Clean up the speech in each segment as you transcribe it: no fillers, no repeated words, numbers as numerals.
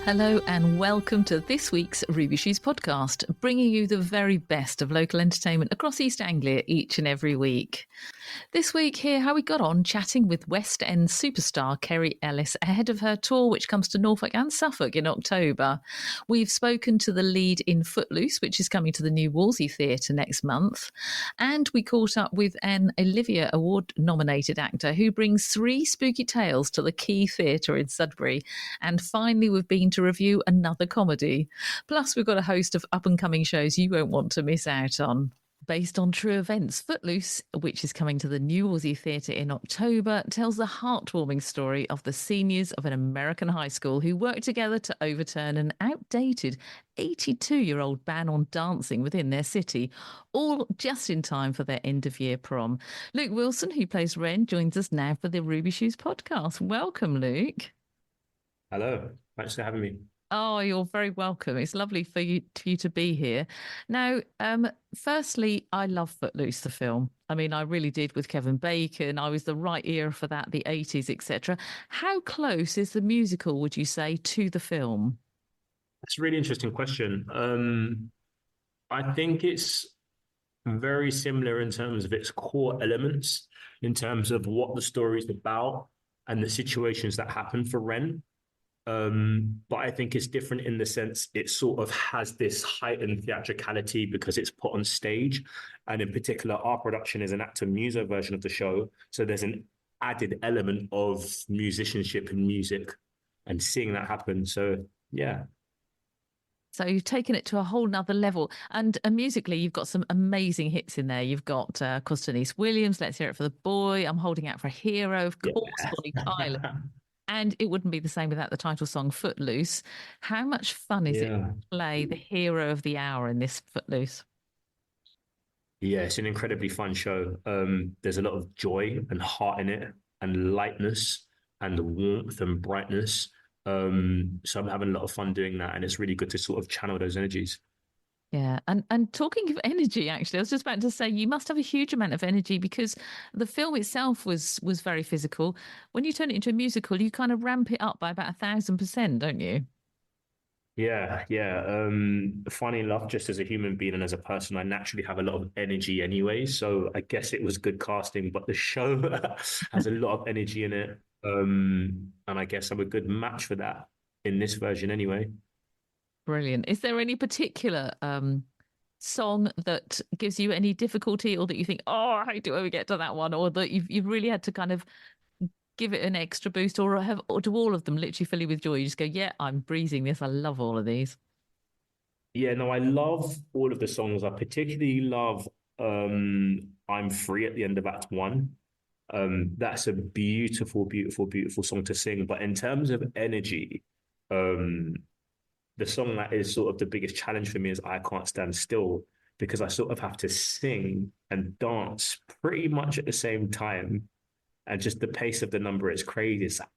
Hello and welcome to this week's Ruby Shoes podcast, bringing you the very best of local entertainment across East Anglia each and every week. This week, hear how we got on chatting with West End superstar Kerry Ellis ahead of her tour, which comes to Norfolk and Suffolk in October. We've spoken to the lead in Footloose, which is coming to the new Wolsey Theatre next month. And we caught up with an Olivier Award nominated actor who brings 3 spooky tales to the Quay Theatre in Sudbury. And finally, we've been to review another comedy. Plus, we've got a host of up-and-coming shows you won't want to miss out on. Based on true events, Footloose, which is coming to the new Wolsey Theatre in October, tells the heartwarming story of the seniors of an American high school who work together to overturn an outdated 82-year-old ban on dancing within their city, all just in time for their end-of-year prom. Luke Wilson, who plays Ren, joins us now for the Ruby Shoes podcast. Welcome, Luke. Hello, thanks for having me. Oh, you're very welcome. It's lovely for you to be here. Now, firstly, I love Footloose, the film. I mean, I really did with Kevin Bacon. I was the right era for that, the 80s, etc. How close is the musical, would you say, to the film? That's a really interesting question. I think it's very similar in terms of its core elements, in terms of what the story is about and the situations that happen for Ren. But I think it's different in the sense it sort of has this heightened theatricality because it's put on stage. And in particular, our production is an actor muso version of the show. So there's an added element of musicianship and music and seeing that happen. So, yeah. So you've taken it to a whole nother level. And musically, you've got some amazing hits in there. You've got Denise Williams, Let's Hear It for the Boy, I'm Holding Out for a Hero, of course, Bonnie Tyler. And it wouldn't be the same without the title song, Footloose. How much fun is it to play the hero of the hour in this Footloose? Yeah, it's an incredibly fun show. There's a lot of joy and heart in it and lightness and warmth and brightness. So I'm having a lot of fun doing that. And it's really good to sort of channel those energies. Yeah. And talking of energy, actually, I was just about to say you must have a huge amount of energy because the film itself was very physical. When you turn it into a musical, you kind of ramp it up by about 1,000%, don't you? Yeah. Funny enough, just as a human being and as a person, I naturally have a lot of energy anyway. So I guess it was good casting, but the show has a lot of energy in it. And I guess I'm a good match for that in this version anyway. Brilliant. Is there any particular song that gives you any difficulty or that you think, oh, I hate it when we get to that one, or that you've really had to kind of give it an extra boost, or do all of them literally fill you with joy? You just go, yeah, I'm breezing this. I love all of these. Yeah, no, I love all of the songs. I particularly love I'm Free at the end of Act One. That's a beautiful song to sing. But in terms of energy, um, the song that is sort of the biggest challenge for me is I Can't Stand Still because I sort of have to sing and dance pretty much at the same time. And just the pace of the number is crazy. It's like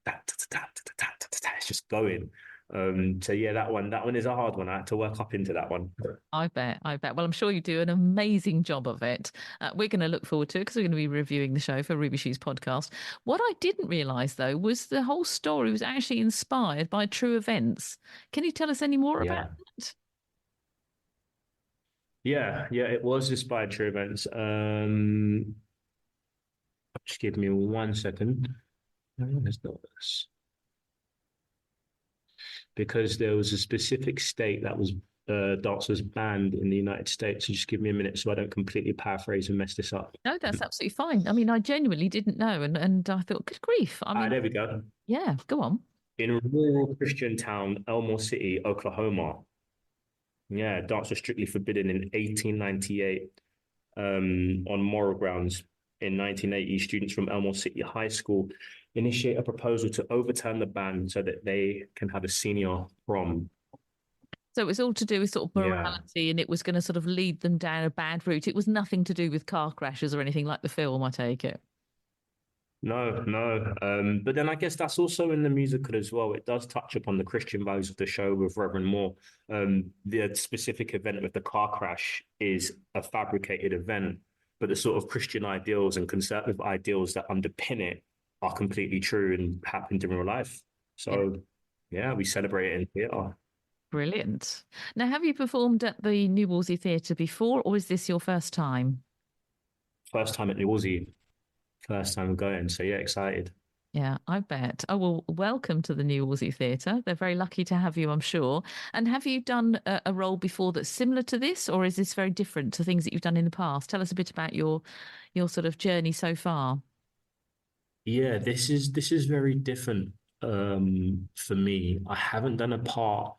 it's just going. So yeah, that one is a hard one. I had to work up into that one. I bet. Well, I'm sure you do an amazing job of it. We're going to look forward to it because we're going to be reviewing the show for Ruby Shoes podcast. What I didn't realise, though, was the whole story was actually inspired by true events. Can you tell us any more about Yeah. that? Yeah, it was inspired true events. Just give me 1 second. There's not this. Because there was a specific state that was dance was banned in the United States. So just give me a minute so I don't completely paraphrase and mess this up. No, that's absolutely fine. I mean, I genuinely didn't know, and I thought, good grief. I mean, There we go. yeah, go on. In rural Christian town, Elmore City, Oklahoma. Yeah, dance was strictly forbidden in 1898 on moral grounds. In 1980, students from Elmore City High School initiate a proposal to overturn the ban so that they can have a senior prom. So it was all to do with sort of Yeah. morality, and it was going to sort of lead them down a bad route. It was nothing to do with car crashes or anything like the film, I take it. No. But then I guess that's also in the musical as well. It does touch upon the Christian values of the show with Reverend Moore. The specific event with the car crash is a fabricated event, but the sort of Christian ideals and conservative ideals that underpin it are completely true and happened in real life. Yeah. So Yeah, we celebrate it in theatre. Brilliant. Now, have you performed at the New Wolsey Theatre before, or is this your first time? First time at New Wolsey, first time going. So yeah, excited. Yeah, I bet. Oh, well, welcome to the New Wolsey Theatre. They're very lucky to have you, I'm sure. And have you done a role before that's similar to this, or is this very different to things that you've done in the past? Tell us a bit about your sort of journey so far. Yeah, this is very different for me. I haven't done a part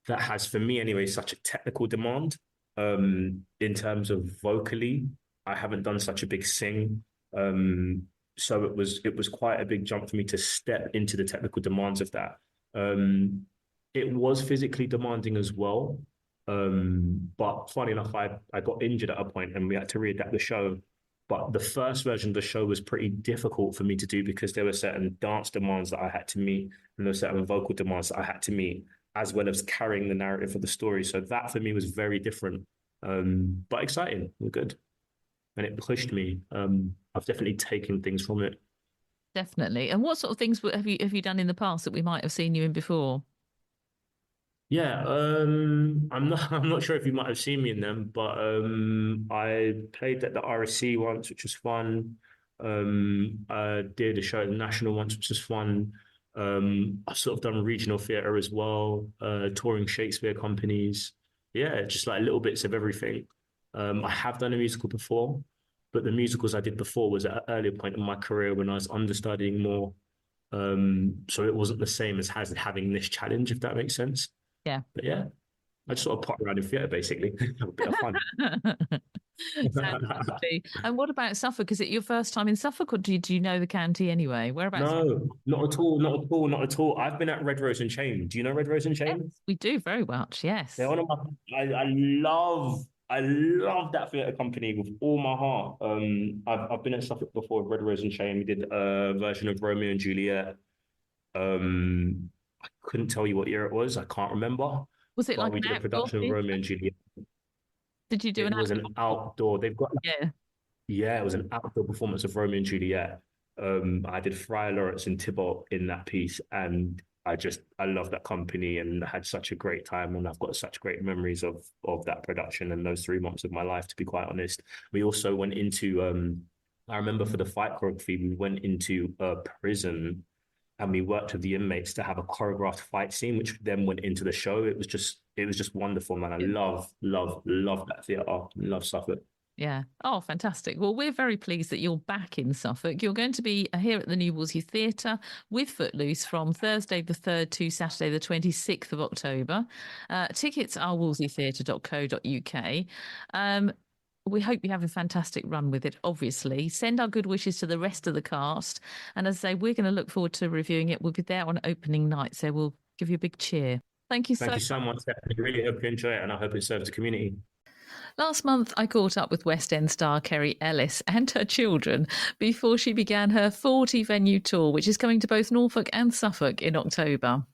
that has, for me anyway, such a technical demand. In terms of vocally, I haven't done such a big sing. So it was quite a big jump for me to step into the technical demands of that. Um, it was physically demanding as well. But funny enough, I got injured at a point and we had to readapt the show. But the first version of the show was pretty difficult for me to do because there were certain dance demands that I had to meet and there were certain vocal demands that I had to meet, as well as carrying the narrative of the story. So that for me was very different, but exciting and good. And it pushed me. I've definitely taken things from it. Definitely. And what sort of things have you done in the past that we might have seen you in before? Yeah, I'm not sure if you might have seen me in them, but I played at the RSC once, which was fun. I did a show at the National once, which was fun. I've sort of done regional theatre as well, touring Shakespeare companies. Yeah, just like little bits of everything. I have done a musical before, but the musicals I did before was at an earlier point in my career when I was understudying more. So it wasn't the same as having this challenge, if that makes sense. Yeah. But yeah, I just sort of pop around in theatre basically, have a bit of fun. Sounds lovely. And what about Suffolk? Is it your first time in Suffolk, or do you know the county anyway? Whereabouts? No, not at all, not at all, not at all. I've been at Red Rose and Chain. Do you know Red Rose and Yes, Chain? we do very much. They're Yes. one of my. I love that theatre company with all my heart. I've been at Suffolk before with Red Rose and Chain. We did a version of Romeo and Juliet. I couldn't tell you what year it was. I can't remember. Was it But like we an did a outdoor production of theatre? Romeo and Juliet. Did you do an It was outdoor? an outdoor. Yeah. Yeah, it was an outdoor performance of Romeo and Juliet. I did Friar Lawrence and Tybalt in that piece, and I love that company and had such a great time, and I've got such great memories of that production and those 3 months of my life. To be quite honest, we also went into. I remember for the fight choreography, we went into a prison and we worked with the inmates to have a choreographed fight scene, which then went into the show. It was just wonderful, man. I love that theatre. Love Suffolk. Yeah. Oh, fantastic. Well, we're very pleased that you're back in Suffolk. You're going to be here at the New Wolsey Theatre with Footloose from Thursday the 3rd to Saturday the 26th of October. Tickets are wolseytheatre.co.uk. We hope you have a fantastic run with it, obviously. Send our good wishes to the rest of the cast. And as I say, we're going to look forward to reviewing it. We'll be there on opening night, so we'll give you a big cheer. Thank you so Thank you so much. much. I really hope you enjoy it, and I hope it serves the community. Last month, I caught up with West End star Kerry Ellis and her children before she began her 40 venue tour, which is coming to both Norfolk and Suffolk in October.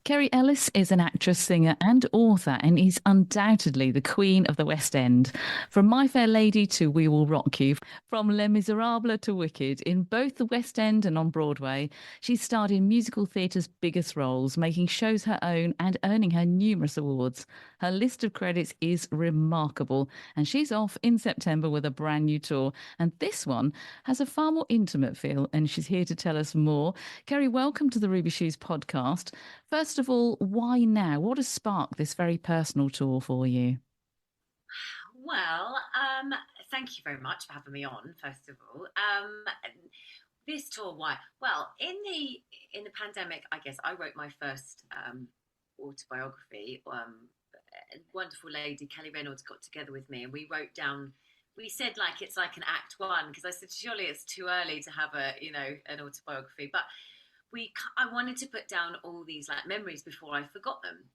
Kerry Ellis is an actress, singer, and author, and is undoubtedly the queen of the West End. From My Fair Lady to We Will Rock You, from Les Miserables to Wicked, in both the West End and on Broadway, she's starred in musical theatre's biggest roles, making shows her own and earning her numerous awards. Her list of credits is remarkable, and she's off in September with a brand new tour. And this one has a far more intimate feel, and she's here to tell us more. Kerry, welcome to the Ruby Shoes podcast. First of all, why now? What has sparked this very personal tour for you? Well, thank you very much for having me on. First of all, this tour, why? Well, in the pandemic, I guess I wrote my first autobiography. A wonderful lady, Kelly Reynolds, got together with me, and we wrote down. We said like it's like an act one because I said surely it's too early to have an autobiography, but I wanted to put down all these like memories before I forgot them.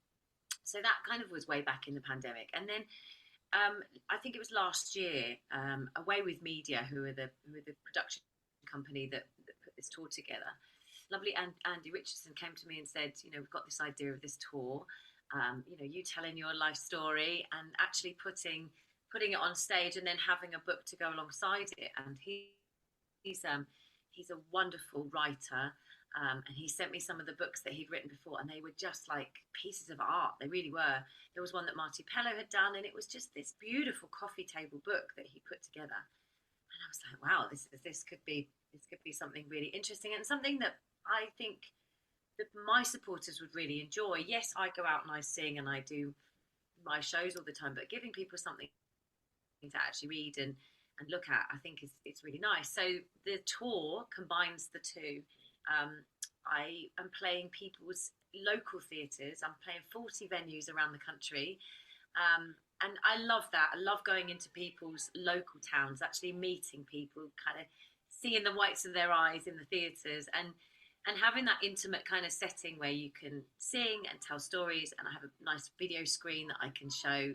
So that kind of was way back in the pandemic, and then I think it was last year, Away with Media, who are the production company that put this tour together. Lovely Andy Richardson came to me and said, we've got this idea of this tour. You telling your life story and actually putting it on stage and then having a book to go alongside it. And he's a wonderful writer. And he sent me some of the books that he'd written before, and they were just like pieces of art. They really were. There was one that Marty Pello had done, and it was just this beautiful coffee table book that he put together. And I was like, wow, this could be something really interesting, and something that I think that my supporters would really enjoy. Yes, I go out and I sing and I do my shows all the time, but giving people something to actually read and look at, I think it's really nice. So the tour combines the two. I am playing people's local theatres. I'm playing 40 venues around the country. And I love that. I love going into people's local towns, actually meeting people, kind of seeing the whites of their eyes in the theatres, and having that intimate kind of setting where you can sing and tell stories. And I have a nice video screen that I can show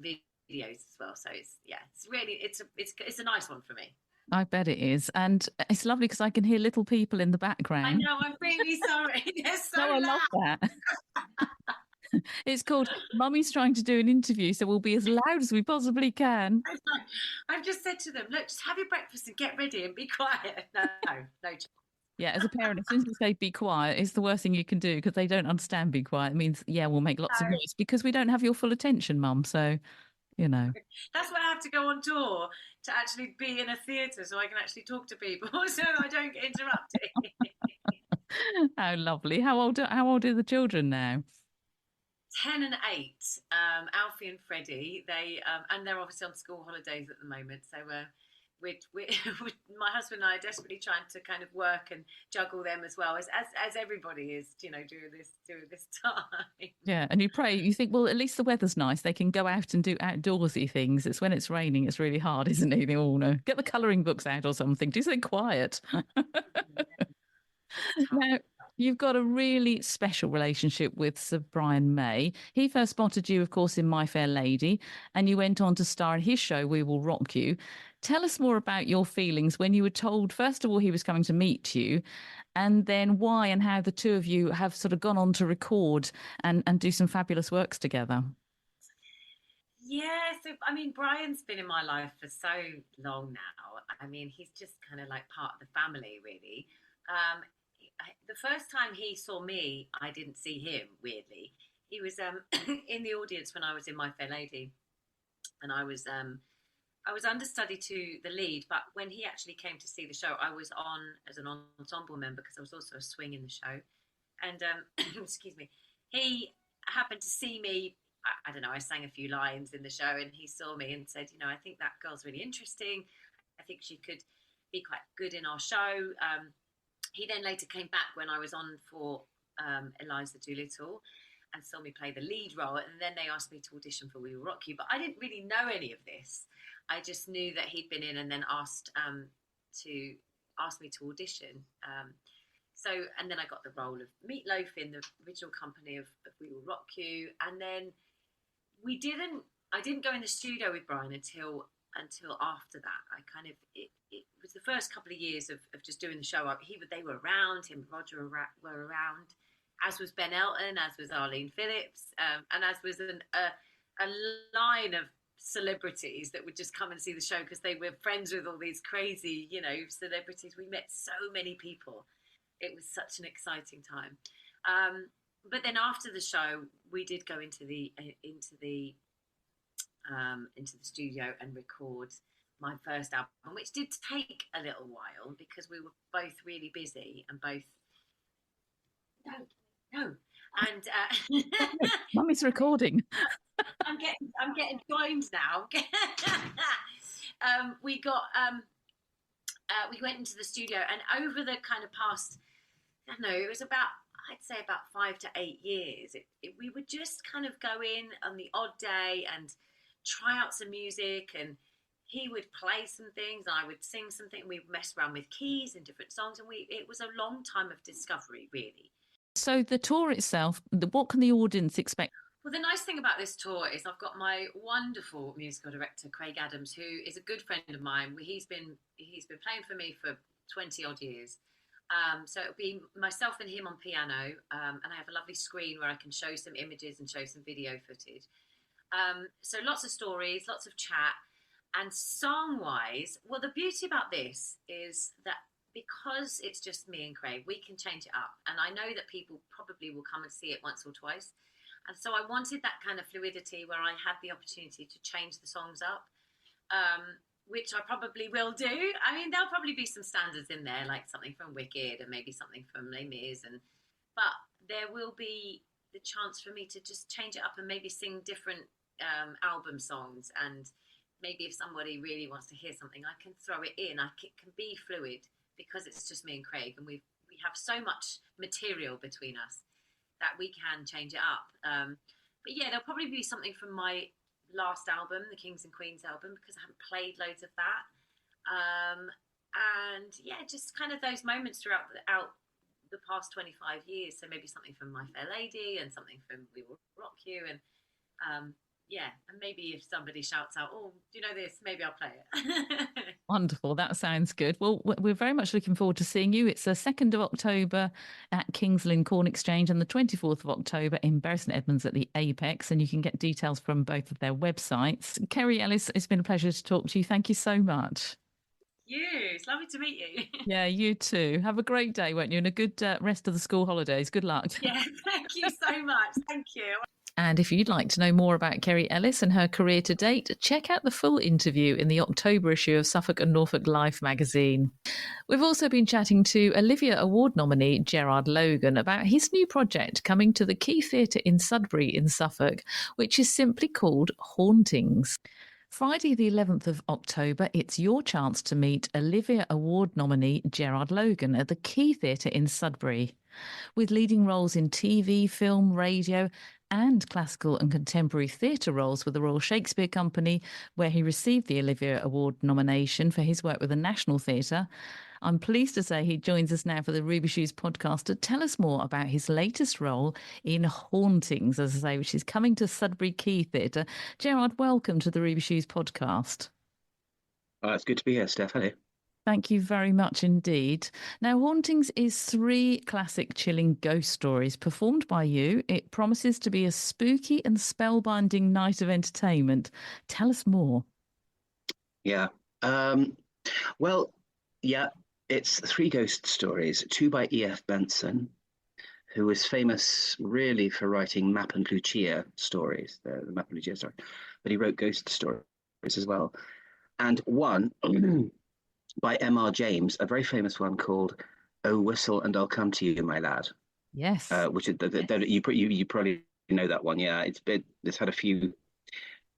videos as well. So it's a nice one for me. I bet it is. And it's lovely because I can hear little people in the background. I know, I'm really sorry. They're so I loud. love that. It's called Mummy's Trying to Do an Interview, so we'll be as loud as we possibly can. I've just said to them, look, just have your breakfast and get ready and be quiet. No. Yeah, as a parent, as soon as you say be quiet, it's the worst thing you can do because they don't understand be quiet. It means, yeah, we'll make lots of noise because we don't have your full attention, Mum. So, you know. That's why I have to go on tour, to actually be in a theatre so I can actually talk to people so I don't get interrupted. How lovely. How old are the children now? 10 and 8, Alfie and Freddie. They're obviously on school holidays at the moment. So we're my husband and I are desperately trying to kind of work and juggle them as well as everybody is, during this time. Yeah, and you think, well, at least the weather's nice. They can go out and do outdoorsy things. It's when it's raining, it's really hard, isn't it? You all know. Get the colouring books out or something. Do something quiet. Now, you've got a really special relationship with Sir Brian May. He first spotted you, of course, in My Fair Lady, and you went on to star in his show, We Will Rock You. Tell us more about your feelings when you were told, first of all, he was coming to meet you, and then why and how the two of you have sort of gone on to record and do some fabulous works together. Yeah, so, I mean, Brian's been in my life for so long now. I mean, he's just kind of like part of the family, really. The first time he saw me, I didn't see him, weirdly. He was in the audience when I was in My Fair Lady, and I was understudy to the lead, but when he actually came to see the show, I was on as an ensemble member because I was also a swing in the show. And excuse me, he happened to see me. I don't know, I sang a few lines in the show, and he saw me and said, I think that girl's really interesting. I think she could be quite good in our show. He then later came back when I was on for Eliza Doolittle and saw me play the lead role. And then they asked me to audition for We Will Rock You. But I didn't really know any of this. I just knew that he'd been in and then asked me to audition. And then I got the role of Meatloaf in the original company of We Will Rock You. And then I didn't go in the studio with Brian until after that. It was the first couple of years of just doing the show. They were around, him and Roger were around, as was Ben Elton, as was Arlene Phillips, and as was a line of celebrities that would just come and see the show because they were friends with all these crazy, celebrities. We met so many people. It was such an exciting time. But then after the show, we did go into the studio and record my first album, which did take a little while because we were both really busy and both no and Mummy's recording. I'm getting joined now. We went into the studio, and over the kind of past, I don't know, it was I'd say about 5 to 8 years, we would just kind of go in on the odd day and try out some music, and he would play some things and I would sing something. We would mess around with keys and different songs, and it was a long time of discovery, really. So the tour itself, what can the audience expect? Well, the nice thing about this tour is I've got my wonderful musical director, Craig Adams, who is a good friend of mine. He's been playing for me for 20 odd years. So it'll be myself and him on piano, and I have a lovely screen where I can show some images and show some video footage. So lots of stories, lots of chat. And song-wise, well, the beauty about this is that because it's just me and Craig, we can change it up. And I know that people probably will come and see it once or twice. And so I wanted that kind of fluidity where I had the opportunity to change the songs up, which I probably will do. I mean, there'll probably be some standards in there, like something from Wicked and maybe something from Les Mis. But there will be the chance for me to just change it up and maybe sing different album songs. And maybe if somebody really wants to hear something, I can throw it in. It can be fluid because it's just me and Craig, and we have so much material between us that we can change it up. But yeah, there'll probably be something from my last album, the Kings and Queens album, because I haven't played loads of that. And yeah, just kind of those moments throughout the past 25 years. So maybe something from My Fair Lady and something from We Will Rock You. And yeah, and maybe if somebody shouts out, oh, do you know this? Maybe I'll play it. Wonderful. That sounds good. Well, we're very much looking forward to seeing you. It's the 2nd of October at King's Lynn Corn Exchange and the 24th of October in Bury St Edmunds at the Apex. And you can get details from both of their websites. Kerry Ellis, it's been a pleasure to talk to you. Thank you so much. It's lovely to meet you. Yeah, you too. Have a great day, won't you? And a good rest of the school holidays. Good luck. Yeah, thank you so much. Thank you. And if you'd like to know more about Kerry Ellis and her career to date, check out the full interview in the October issue of Suffolk and Norfolk Life magazine. We've also been chatting to Olivier Award nominee Gerard Logan about his new project coming to the Quay Theatre in Sudbury in Suffolk, which is simply called Hauntings. Friday the 11th of October, it's your chance to meet Olivier Award nominee Gerard Logan at the Quay Theatre in Sudbury. With leading roles in TV, film, radio and classical and contemporary theatre roles with the Royal Shakespeare Company, where he received the Olivier Award nomination for his work with the National Theatre. I'm pleased to say he joins us now for the Ruby Shoes podcast to tell us more about his latest role in Hauntings, as I say, which is coming to Sudbury Quay Theatre. Gerard, welcome to the Ruby Shoes podcast. It's good to be here, Steph. Hello. Thank you very much indeed. Now, Hauntings is 3 classic chilling ghost stories performed by you. It promises to be a spooky and spellbinding night of entertainment. Tell us more. Yeah. Well, yeah, it's 3 ghost stories, 2 by E.F. Benson, who was famous really for writing Map and Lucia stories, the Map and Lucia story, but he wrote ghost stories as well. And 1 by M.R. James, a very famous one called "Oh Whistle and I'll Come to You, My Lad." Yes, which is you probably know that one. Yeah, it's had a few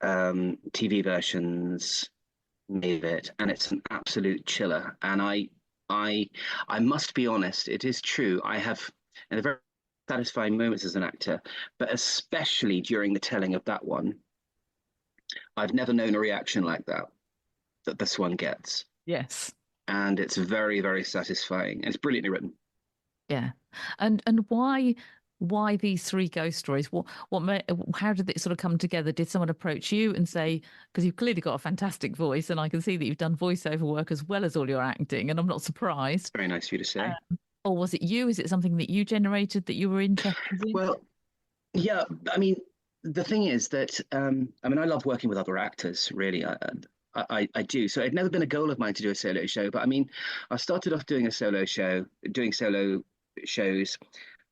TV versions made of it, and it's an absolute chiller. And I must be honest, it is true. I have in a very satisfying moments as an actor, but especially during the telling of that one, I've never known a reaction like that this one gets. Yes. And it's very, very satisfying. And it's brilliantly written. Yeah. And why these 3 ghost stories? How did it sort of come together? Did someone approach you and say, because you've clearly got a fantastic voice, and I can see that you've done voiceover work as well as all your acting, and I'm not surprised. Very nice of you to say. Or was it you? Is it something that you generated that you were interested in? Well, yeah, I mean, the thing is that, I love working with other actors, really. I do. So it'd never been a goal of mine to do a solo show, but I mean, I started off doing solo shows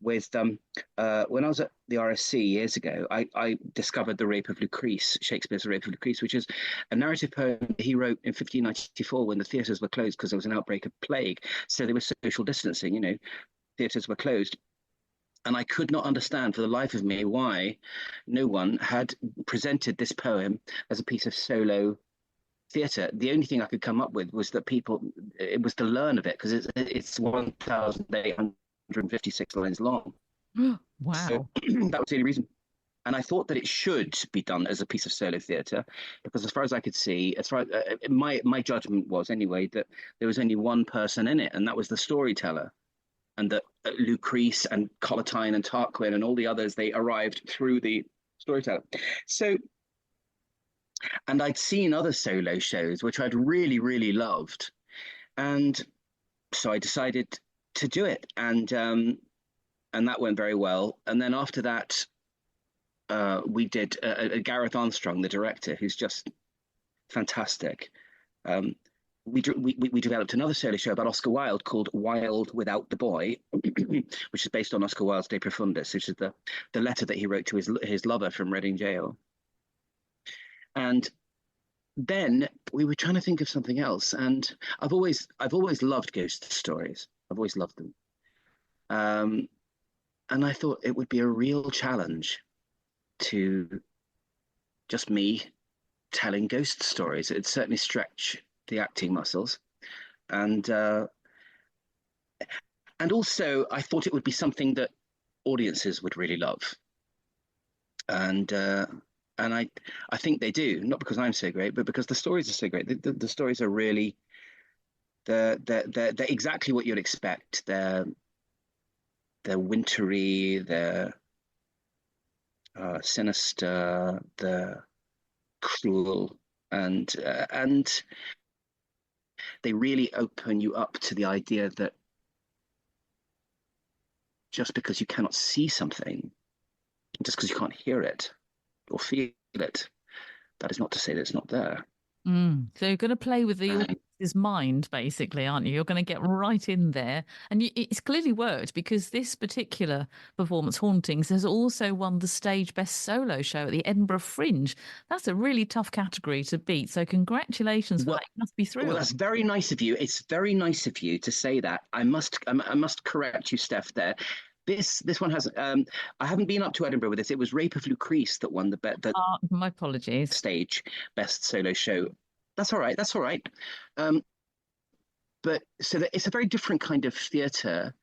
with when I was at the RSC years ago. I discovered The Rape of Lucrece, Shakespeare's The Rape of Lucrece, which is a narrative poem he wrote in 1594 when the theatres were closed because there was an outbreak of plague. So there was social distancing, theatres were closed. And I could not understand for the life of me why no one had presented this poem as a piece of solo theatre. The only thing I could come up with was that it was to learn of it, because it's 1,856 lines long. Wow. So that was the only reason. And I thought that it should be done as a piece of solo theatre, because as far as I could see, my judgment was anyway, that there was only one person in it, and that was the storyteller. And that Lucrece and Collatine and Tarquin and all the others, they arrived through the storyteller. And I'd seen other solo shows, which I'd really, really loved. And so I decided to do it. And that went very well. And then after that, we did Gareth Armstrong, the director, who's just fantastic. we developed another solo show about Oscar Wilde called Wilde Without the Boy, which is based on Oscar Wilde's De Profundis, which is the letter that he wrote to his lover from Reading Jail. And then we were trying to think of something else, and I've always loved ghost stories. I've always loved them, and I thought it would be a real challenge to just me telling ghost stories. It'd certainly stretch the acting muscles, and also I thought it would be something that audiences would really love, and I think they do, not because I'm so great, but because the stories are so great. The stories are really they're exactly what you'd expect. They're wintry, they're sinister, they're cruel, and they really open you up to the idea that just because you cannot see something, just because you can't hear it or feel it, that is not to say that it's not there. So you're going to play with the audience's mind, basically, aren't you? You're going to get right in there. And it's clearly worked, because this particular performance, Hauntings, has also won the stage best solo show at the Edinburgh Fringe. That's a really tough category to beat. So congratulations for that. You must be thrilled. Well, that's very nice of you. It's very nice of you to say that. I must correct you, Steph, there. This one has. I haven't been up to Edinburgh with this. It was Rape of Lucrece that won the my apologies. Stage best solo show. That's all right. That's all right. But so it's a very different kind of theatre,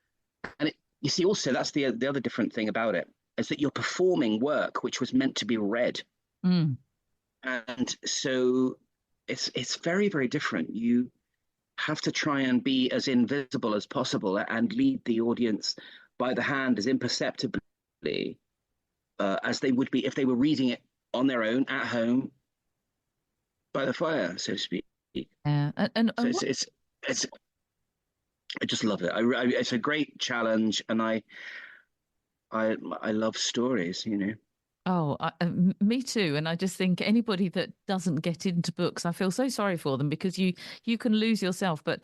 and you see also that's the other different thing about it, is that you're performing work which was meant to be read, and so it's very, very different. You have to try and be as invisible as possible and lead the audience by the hand as imperceptibly as they would be if they were reading it on their own at home by the fire, so to speak. Yeah, so it's I just love it. It's a great challenge, and I love stories, you know. Oh, me too. And I just think anybody that doesn't get into books, I feel so sorry for them, because you can lose yourself. But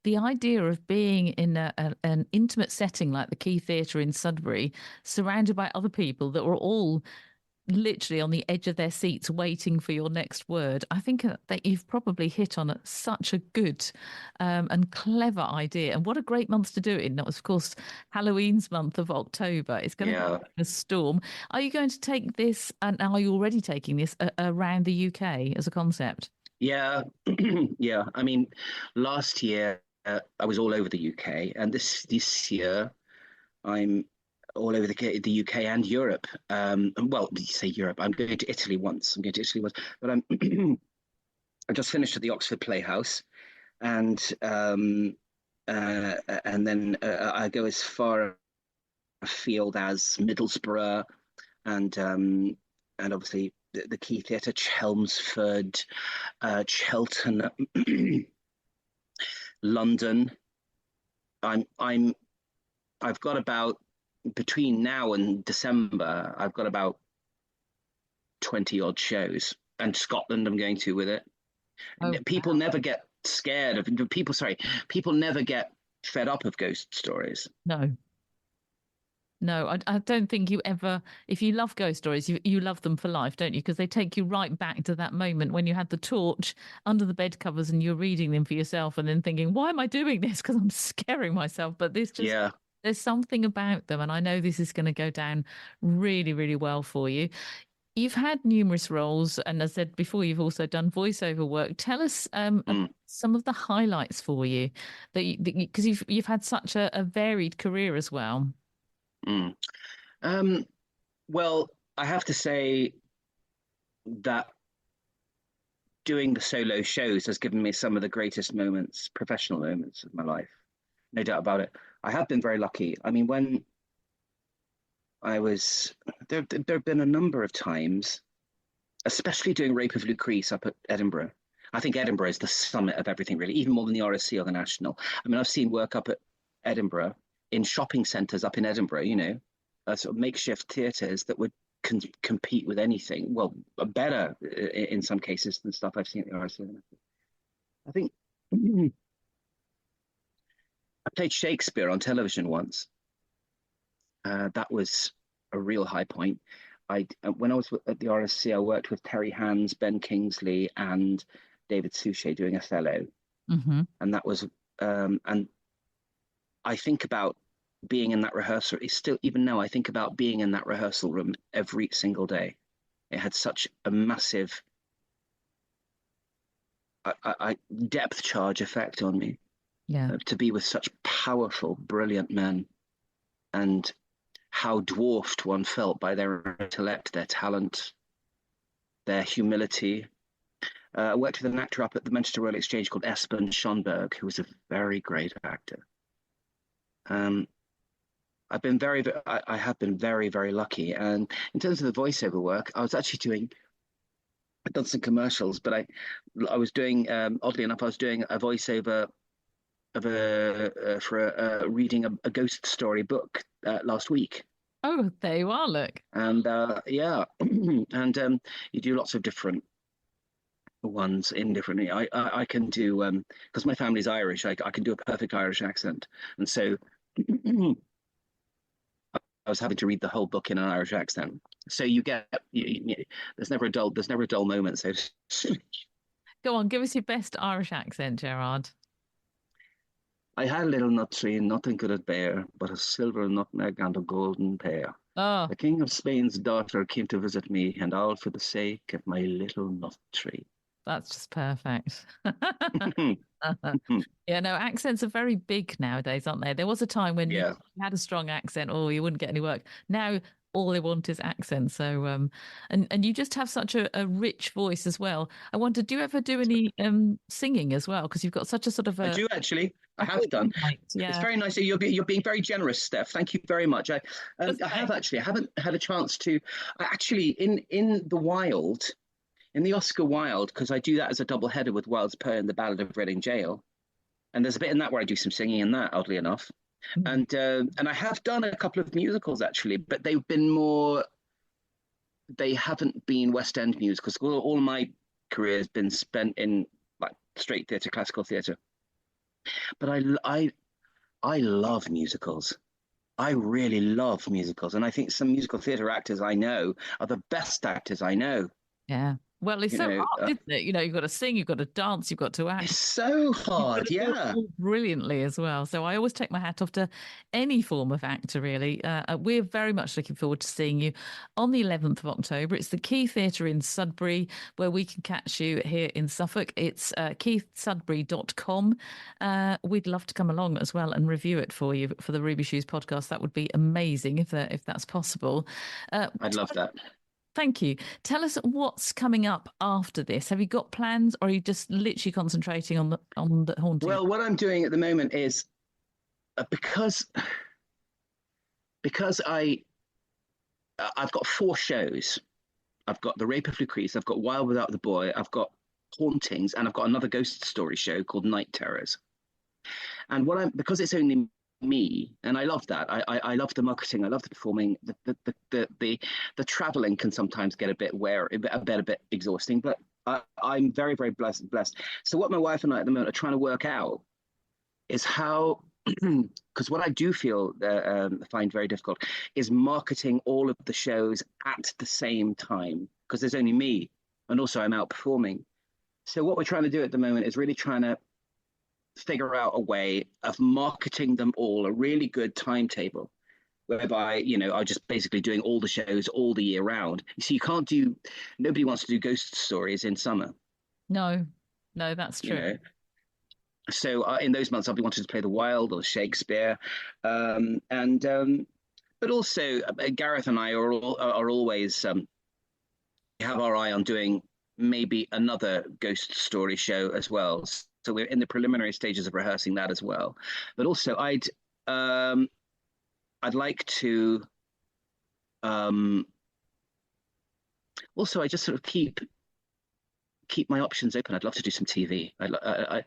the idea of being in an intimate setting like the Quay Theatre in Sudbury, surrounded by other people that were all literally on the edge of their seats waiting for your next word, I think that you've probably hit on such a good and clever idea. And what a great month to do it in. That was, of course, Halloween's month of October. It's going to be a storm. Are you going to take this, and are you already taking this around the UK as a concept? Yeah. Yeah. I mean, last year I was all over the UK, and this year I'm all over the UK and Europe. Well, you say Europe. I'm going to Italy once. But I'm I just finished at the Oxford Playhouse, and then I go as far afield as Middlesbrough, and obviously the Quay Theatre, Chelmsford, Cheltenham, London. I've got about, between now and December, I've got about 20 odd shows, and Scotland I'm going to with it. People never get scared of people never get fed up of ghost stories. No, I don't think you ever, if you love ghost stories, you love them for life, don't you? Because they take you right back to that moment when you had the torch under the bed covers and you're reading them for yourself and then thinking, why am I doing this? Because I'm scaring myself. But this just, there's something about them. And I know this is going to go down really, really well for you. You've had numerous roles, and as I said before, you've also done voiceover work. Tell us some of the highlights for you, because you've had such a varied career as well. Well, I have to say that doing the solo shows has given me some of the greatest moments, professional moments of my life. No doubt about it. I have been very lucky. I mean, when I was there have been a number of times, especially doing Rape of Lucrece up at Edinburgh. I think Edinburgh is the summit of everything, really, even more than the RSC or the National. I mean, I've seen work up at Edinburgh in shopping centres up in Edinburgh, you know, sort of makeshift theatres that would compete with anything. Well, better in some cases than stuff I've seen at the RSC. I think I played Shakespeare on television once. That was a real high point. When I was at the RSC, I worked with Terry Hands, Ben Kingsley, and David Suchet doing Othello, and that was and I think about being in that rehearsal. It's still, even now, I think about being in that rehearsal room every single day. It had such a massive depth charge effect on me. Yeah. To be with such powerful, brilliant men, and how dwarfed one felt by their intellect, their talent, their humility. I worked with an actor up at the Manchester Royal Exchange called Espen Schonberg, who was a very great actor. I have been very, very lucky. And in terms of the voiceover work, I've done some commercials, but I was doing, oddly enough, I was doing a voiceover for reading a ghost story book last week. Oh, there you are, look. And yeah, and you do lots of different ones in different. I can do, because my family's Irish, I can do a perfect Irish accent, and so I was having to read the whole book in an Irish accent. So there's never a dull moment. So Go on, give us your best Irish accent, Gerard. I had a little nut tree, and nothing could it bear, but a silver nutmeg and a golden pear. Oh, The King of Spain's daughter came to visit me, and all for the sake of my little nut tree. that's just perfect. Yeah, no, accents are very big nowadays, aren't they? There was a time when you had a strong accent, or you wouldn't get any work. Now all they want is accents. So, and you just have such a rich voice as well. I wonder, do you ever do any singing as well? Because you've got such a sort of I do actually. I have done. Yeah. It's very nice. You're being very generous, Steph. Thank you very much. I haven't had a chance to. In the Wild, in the Oscar Wilde, because I do that as a double header with Wilde's poem, The Ballad of Reading Gaol, and there's a bit in that where I do some singing in that, oddly enough. And I have done a couple of musicals actually, but they've been more. They haven't been West End musicals. All my career has been spent in like straight theatre, classical theatre. But I love musicals. I really love musicals, and I think some musical theatre actors I know are the best actors I know. Yeah. Well, it's so hard, isn't it? You've got to sing, you've got to dance, you've got to act. It's so hard, yeah. Brilliantly as well. So I always take my hat off to any form of actor, really. We're very much looking forward to seeing you on the 11th of October. It's the Quay Theatre in Sudbury, where we can catch you here in Suffolk. It's keithsudbury.com. We'd love to come along as well and review it for you for the Ruby Shoes podcast. That would be amazing if that's possible. I'd love that. Thank you. Tell us what's coming up after this. Have you got plans, or are you just literally concentrating on the Hauntings? Well, what I'm doing at the moment is because I've got 4 shows. I've got The Rape of Lucrece, I've got Wild Without the Boy, I've got Hauntings, and I've got another ghost story show called Night Terrors. And because it's only me, and I love that. I love the marketing. I love the performing. The traveling can sometimes get a bit a bit exhausting, but I'm very, very blessed. So what my wife and I at the moment are trying to work out is how, because what I do find very difficult is marketing all of the shows at the same time, because there's only me, and also I'm out performing. So what we're trying to do at the moment is really trying to figure out a way of marketing them all, a really good timetable, whereby, I'm just basically doing all the shows all the year round. You see, nobody wants to do ghost stories in summer. No, that's true. So in those months, I'll be wanting to play the Wild or Shakespeare. But also Gareth and I are always have our eye on doing maybe another ghost story show as well. So we're in the preliminary stages of rehearsing that as well. But also, I'd like to. Also, I just sort of keep my options open. I'd love to do some TV. I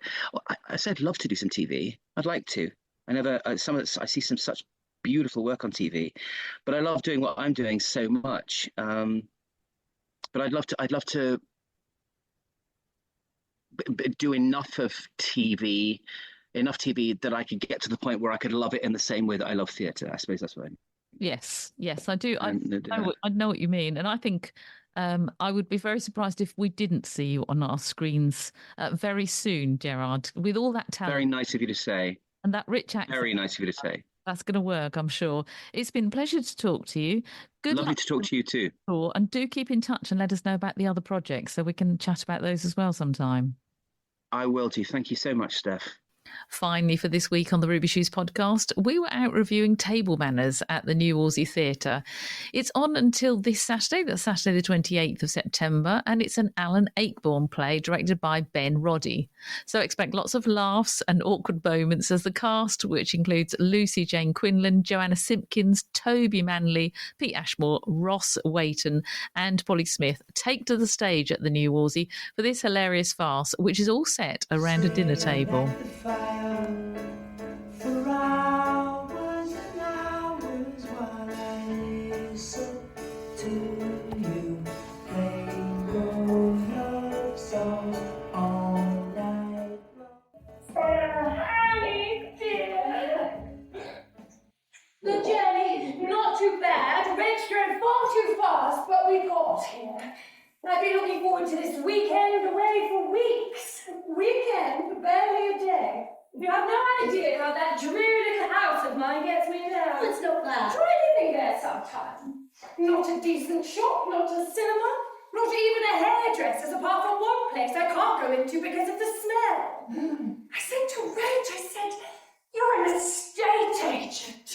said love to do some TV. I'd like to. I see some such beautiful work on TV, but I love doing what I'm doing so much. But I'd love to do enough TV that I could get to the point where I could love it in the same way that I love theatre. I suppose that's right. Yes, I do. I know what you mean. And I think I would be very surprised if we didn't see you on our screens very soon, Gerard, with all that talent. Very nice of you to say. And that rich accent. Very nice of you to say. That's going to work, I'm sure. It's been a pleasure to talk to you. Lovely to talk to you too. And do keep in touch and let us know about the other projects so we can chat about those as well sometime. I will do. Thank you so much, Steph. Finally, for this week on the Ruby Shoes podcast, we were out reviewing Table Manners at the new Wolsey Theatre. It's on until this Saturday, that's Saturday the 28th of September, and it's an Alan Ayckbourn play directed by Ben Roddy. So expect lots of laughs and awkward moments as the cast, which includes Lucy Jane Quinlan, Joanna Simpkins, Toby Manley, Pete Ashmore, Ross Waiton and Polly Smith, take to the stage at the new Wolsey for this hilarious farce, which is all set around a dinner table. For hours and hours while I listen to you play your love songs all night long. Annie, dear. The journey, not too bad. Reg drove far too fast, but we got here. I've been looking forward to this weekend away for weeks. Weekend for barely a day. You have no idea how that dreary little house of mine gets me down. It's not bad. Try living there sometime. Not a decent shop, not a cinema, not even a hairdresser's apart from one place I can't go into because of the smell. I said to Rach, I said, you're an estate agent.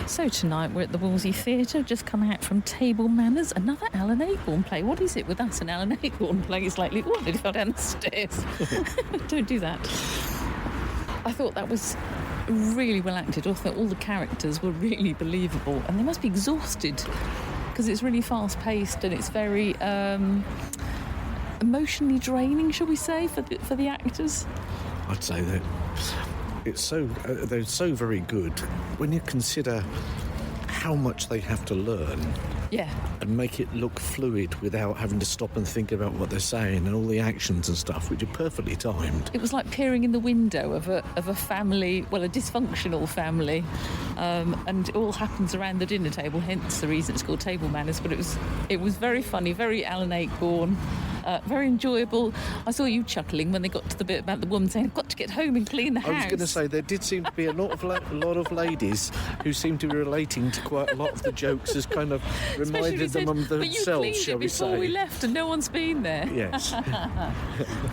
So tonight we're at the Wolsey Theatre, just come out from Table Manners, another Alan Ayckbourn play. What is it with us and Alan Ayckbourn plays lately? Oh, I nearly fell down the stairs. Don't do that. I thought that was really well acted. I thought all the characters were really believable, and they must be exhausted because it's really fast paced and it's very emotionally draining, shall we say, for the actors. I'd say that they're so very good when you consider how much they have to learn. Yeah. And make it look fluid without having to stop and think about what they're saying, and all the actions and stuff, which are perfectly timed. It was like peering in the window of a family, well, a dysfunctional family, and it all happens around the dinner table. Hence the reason it's called Table Manners. But it was very funny, very Alan Ayckbourn. Very enjoyable. I saw you chuckling when they got to the bit about the woman saying, I've got to get home and clean the house. I was going to say, there did seem to be a lot of ladies who seemed to be relating to quite a lot of the jokes, as kind of reminded them of themselves, shall we say. Before we left and no one's been there. Yes.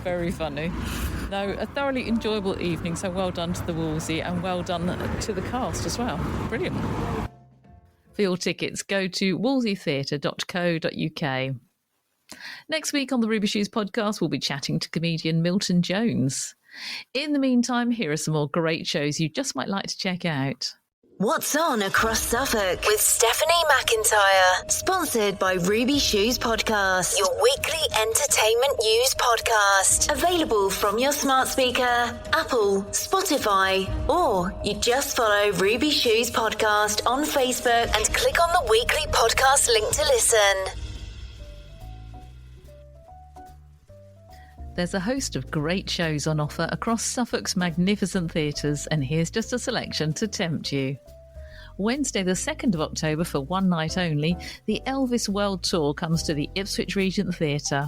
Very funny. No, a thoroughly enjoyable evening, so well done to the Wolsey and well done to the cast as well. Brilliant. For your tickets, go to wolseytheatre.co.uk. Next week on the Ruby Shoes podcast, we'll be chatting to comedian Milton Jones. In the meantime, here are some more great shows you just might like to check out. What's on across Suffolk with Stephanie McIntyre. Sponsored by Ruby Shoes Podcast, your weekly entertainment news podcast. Available from your smart speaker, Apple, Spotify, or you just follow Ruby Shoes Podcast on Facebook and click on the weekly podcast link to listen. There's a host of great shows on offer across Suffolk's magnificent theatres, and here's just a selection to tempt you. Wednesday the 2nd of October, for one night only, the Elvis World Tour comes to the Ipswich Regent Theatre.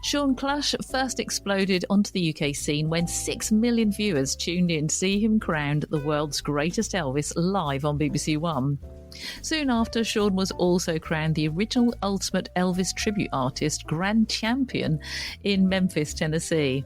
Sean Clush first exploded onto the UK scene when 6 million viewers tuned in to see him crowned the world's greatest Elvis live on BBC One. Soon after, Sean was also crowned the original Ultimate Elvis Tribute Artist Grand Champion in Memphis, Tennessee.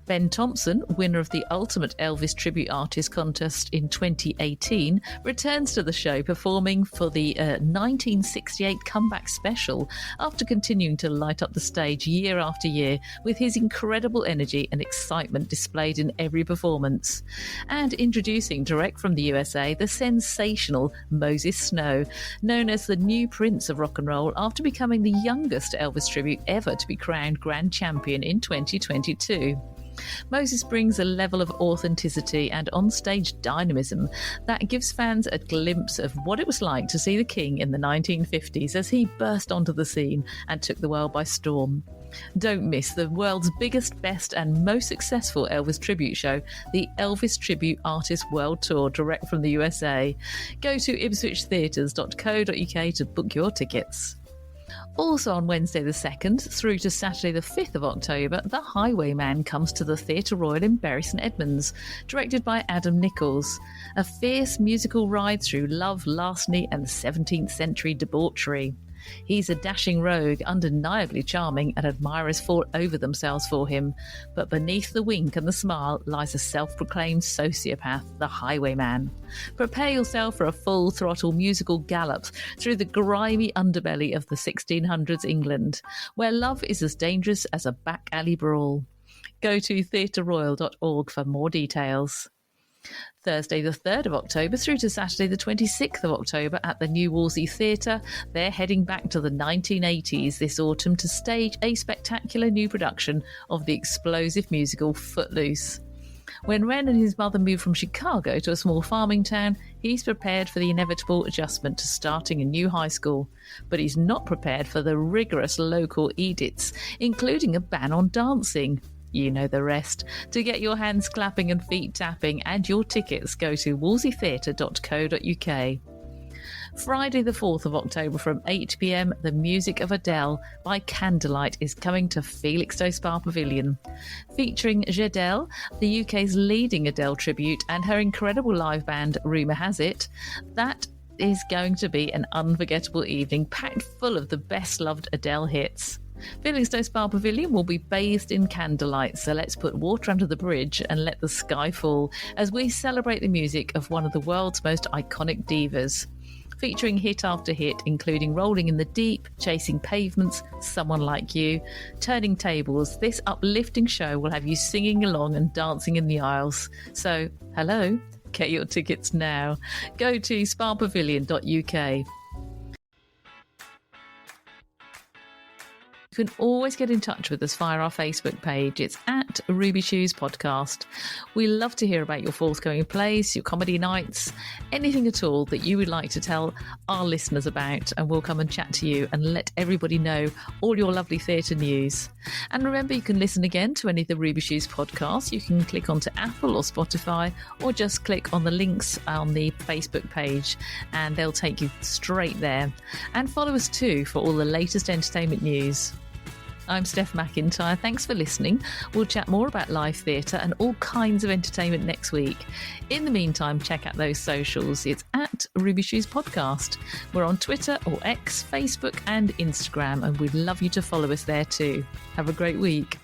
Ben Thompson, winner of the Ultimate Elvis Tribute Artist contest in 2018, returns to the show performing for the 1968 comeback special after continuing to light up the stage year after year with his incredible energy and excitement displayed in every performance. And introducing, direct from the USA, the sensational Moses Snow, known as the new Prince of Rock and Roll after becoming the youngest Elvis tribute ever to be crowned Grand Champion in 2022. Moses brings a level of authenticity and onstage dynamism that gives fans a glimpse of what it was like to see the King in the 1950s as he burst onto the scene and took the world by storm. Don't miss the world's biggest, best and most successful Elvis tribute show, the Elvis Tribute Artist World Tour, direct from the USA. Go to ipswichtheatres.co.uk to book your tickets. Also on Wednesday the 2nd through to Saturday the 5th of October, The Highwayman comes to the Theatre Royal in Bury St Edmunds, directed by Adam Nichols. A fierce musical ride through love, larceny and 17th century debauchery. He's a dashing rogue, undeniably charming, and admirers fall over themselves for him. But beneath the wink and the smile lies a self-proclaimed sociopath, the Highwayman. Prepare yourself for a full-throttle musical gallop through the grimy underbelly of the 1600s England, where love is as dangerous as a back-alley brawl. Go to theatreroyal.org for more details. Thursday the 3rd of October through to Saturday the 26th of October at the new Wolsey Theatre. They're heading back to the 1980s this autumn to stage a spectacular new production of the explosive musical Footloose. When Ren and his mother move from Chicago to a small farming town, he's prepared for the inevitable adjustment to starting a new high school. But he's not prepared for the rigorous local edicts, including a ban on dancing. You know the rest. To get your hands clapping and feet tapping and your tickets, go to wolseytheatre.co.uk. Friday the 4th of October from 8 p.m, The Music of Adele by Candlelight is coming to Felixstowe Spa Pavilion. Featuring Jadelle, the UK's leading Adele tribute, and her incredible live band Rumour Has It, that is going to be an unforgettable evening packed full of the best-loved Adele hits. Felixstowe Spa Pavilion will be bathed in candlelight, so let's put water under the bridge and let the sky fall as we celebrate the music of one of the world's most iconic divas. Featuring hit after hit, including Rolling in the Deep, Chasing Pavements, Someone Like You, Turning Tables, this uplifting show will have you singing along and dancing in the aisles. So, hello, get your tickets now. Go to spapavilion.uk. You can always get in touch with us via our Facebook page. It's at Ruby Shoes Podcast. We love to hear about your forthcoming plays, your comedy nights, anything at all that you would like to tell our listeners about, and we'll come and chat to you and let everybody know all your lovely theatre news. And remember, you can listen again to any of the Ruby Shoes podcasts. You can click onto Apple or Spotify, or just click on the links on the Facebook page and they'll take you straight there. And follow us too for all the latest entertainment news. I'm Steph McIntyre. Thanks for listening. We'll chat more about live theatre and all kinds of entertainment next week. In the meantime, check out those socials. It's at Ruby Shoes Podcast. We're on Twitter or X, Facebook and Instagram, and we'd love you to follow us there too. Have a great week.